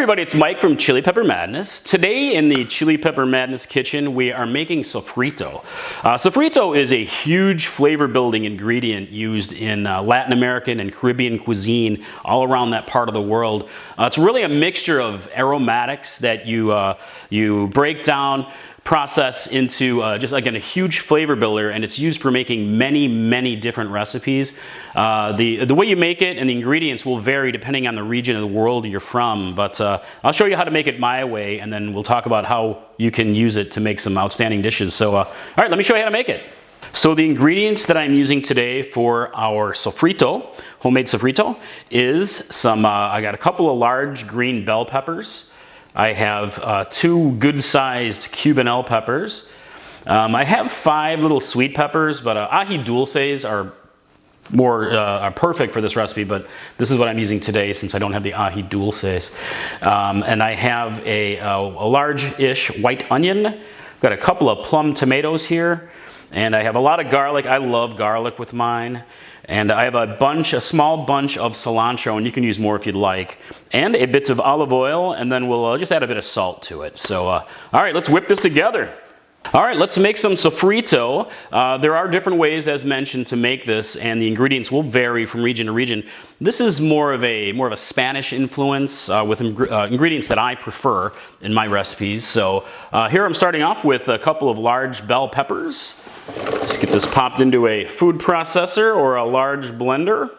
everybody, it's Mike from Chili Pepper Madness. Today in the Chili Pepper Madness kitchen, we are making sofrito. Sofrito is a huge flavor building ingredient used in Latin American and Caribbean cuisine all around that part of the world. It's really a mixture of aromatics that you break down, process into just again a huge flavor builder, and it's used for making many different recipes. The way you make it and the ingredients will vary depending on the region of the world you're from, but I'll show you how to make it my way, and then we'll talk about how you can use it to make some outstanding dishes. So all right, let me show you how to make it. So the ingredients that I'm using today for our sofrito, homemade sofrito, is some I got a couple of large green bell peppers. I have 2 good-sized cubanelle peppers. I have 5 little sweet peppers, but ají dulces are perfect for this recipe, but this is what I'm using today since I don't have the ají dulces. And I have a large-ish white onion. I've got a couple of plum tomatoes here, and I have a lot of garlic. I love garlic with mine. And I have a small bunch of cilantro, and you can use more if you'd like, and a bit of olive oil, and then we'll just add a bit of salt to it. So, all right, let's whip this together. All right, let's make some sofrito. There are different ways, as mentioned, to make this, and the ingredients will vary from region to region. This is more of a Spanish influence with ingredients that I prefer in my recipes. So here I'm starting off with a couple of large bell peppers. Just get this popped into a food processor or a large blender.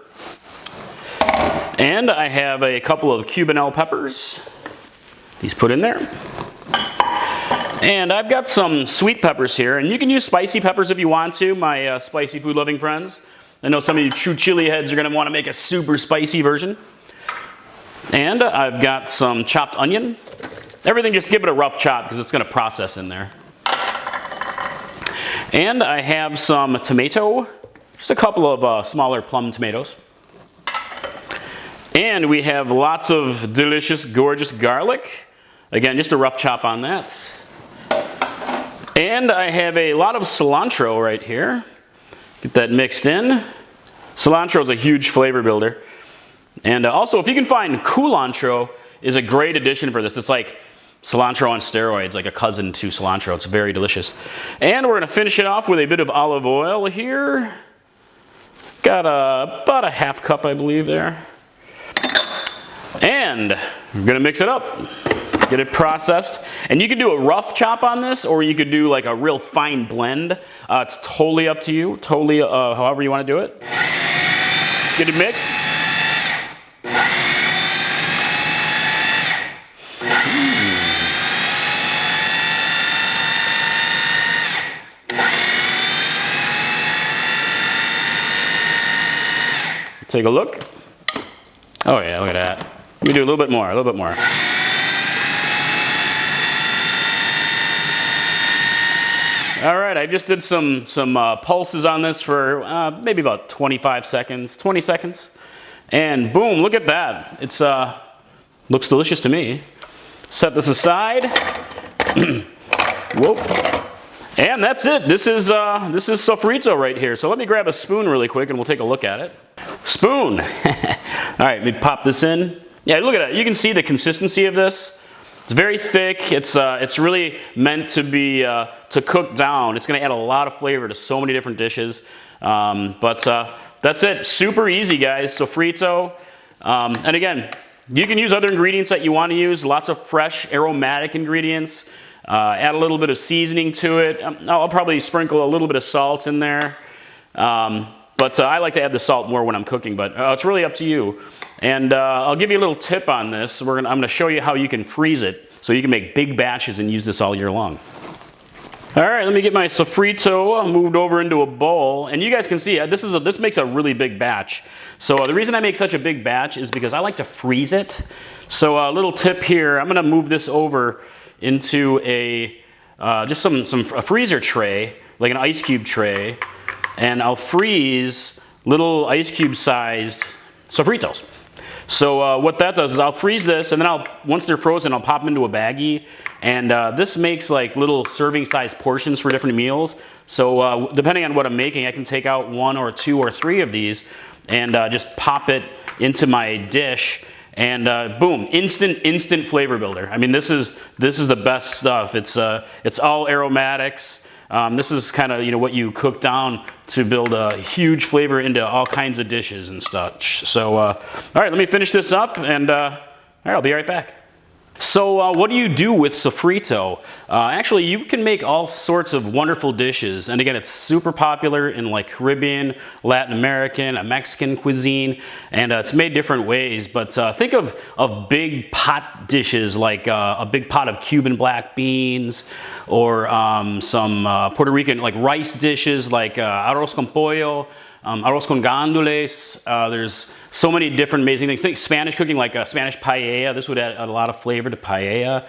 And I have a couple of cubanelle peppers. These put in there. And I've got some sweet peppers here, and you can use spicy peppers if you want to, my spicy food loving friends. I know some of you true chili heads are going to want to make a super spicy version. And I've got some chopped onion. Everything just give it a rough chop because it's going to process in there. And I have some tomato, just a couple of smaller plum tomatoes. And we have lots of delicious, gorgeous garlic. Again, just a rough chop on that. And I have a lot of cilantro right here. Get that mixed in. Cilantro is a huge flavor builder. And also, if you can find culantro, is a great addition for this. It's like cilantro on steroids, like a cousin to cilantro. It's very delicious. And we're going to finish it off with a bit of olive oil here. Got about a half cup, I believe, there. And we're going to mix it up. Get it processed. And you can do a rough chop on this, or you could do like a real fine blend. It's totally up to you. Totally however you want to do it. Get it mixed. Take a look. Oh yeah, look at that. Let me do a little bit more, a little bit more. All right, I just did some pulses on this for maybe about 25 seconds, 20 seconds. And boom, look at that. It's looks delicious to me. Set this aside. Whoop. And that's it. This is sofrito right here. So let me grab a spoon really quick and we'll take a look at it. Spoon. All right, let me pop this in. Yeah, look at it. You can see the consistency of this. It's very thick. It's really meant to be to cook down. It's going to add a lot of flavor to so many different dishes. But that's it. Super easy, guys. Sofrito. And again, you can use other ingredients that you want to use. Lots of fresh aromatic ingredients. Add a little bit of seasoning to it. I'll probably sprinkle a little bit of salt in there. But I like to add the salt more when I'm cooking, but it's really up to you. And I'll give you a little tip on this. I'm going to show you how you can freeze it so you can make big batches and use this all year long. All right, let me get my sofrito moved over into a bowl. And you guys can see this makes a really big batch. So the reason I make such a big batch is because I like to freeze it. So a little tip here, I'm going to move this over into just a freezer tray, like an ice cube tray, and I'll freeze little ice cube sized sofritos. So what that does is I'll freeze this, and then once they're frozen, I'll pop them into a baggie, and this makes like little serving size portions for different meals. So depending on what I'm making, I can take out 1 or 2 or 3 of these and just pop it into my dish and boom, instant flavor builder. I mean, this is the best stuff. It's all aromatics. This is kind of, you know, what you cook down to build a huge flavor into all kinds of dishes and such. So, all right, let me finish this up, and all right, I'll be right back. So what do you do with sofrito? Actually, you can make all sorts of wonderful dishes. And again, it's super popular in like Caribbean, Latin American, Mexican cuisine, and it's made different ways. But think of big pot dishes like a big pot of Cuban black beans, or some Puerto Rican like rice dishes like arroz con pollo, arroz con gandules. There's so many different amazing things. Think Spanish cooking, like a Spanish paella. This would add a lot of flavor to paella.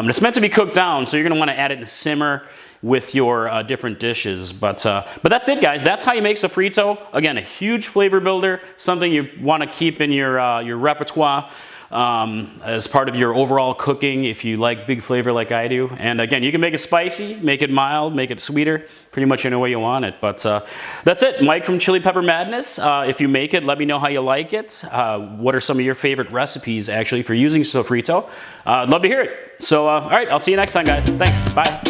It's meant to be cooked down, so you're going to want to add it in simmer with your different dishes. But that's it, guys. That's how you make sofrito. Again, a huge flavor builder, something you want to keep in your repertoire as part of your overall cooking if you like big flavor like I do. And again, you can make it spicy, make it mild, make it sweeter, pretty much any way you want it. But that's it. Mike from Chili Pepper Madness. If you make it, let me know how you like it. What are some of your favorite recipes actually for using sofrito? I'd love to hear it. So all right, I'll see you next time, guys. Thanks. Bye.